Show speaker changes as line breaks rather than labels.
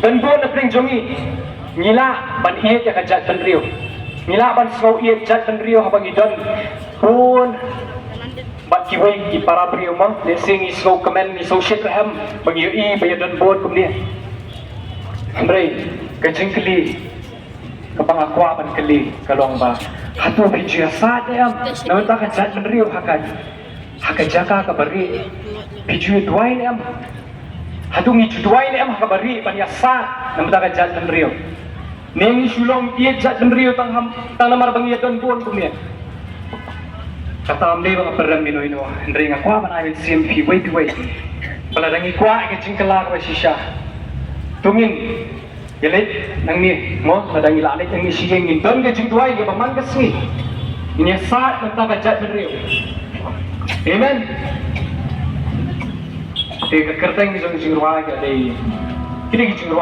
dan buat na pring jongi ngila ban iet ya kajat ban rio ngila ban snow iet jat ban rio habang idon pun bat kiwai ki para rio mang le sing is snow kamen ni so shit raham bagi i bayadan buat kum dia Andre kajing keli kapang akwa ban keli kalong ba hatu bijia sa dem naman ta kajat ban rio hakan jaka ka bari bijui duai nem hatu ngi duai nem ka bari ban ya sa naman ta kajat ban rio nengi sulong iet jat ban rio tang namar bang iet don buon kum dia kata amde bang perang mino ino Andre ngakwa ban ai CMP wait pala dangi kwa ke jingkala ko sisha tungin yelet nang ni mo madangi lalit nang ni siyeng ni don ke jingtuai ke paman ke sini ini saat mentah kajat beriu amen te kerteng ni jong jingruai ke dei kini jingruai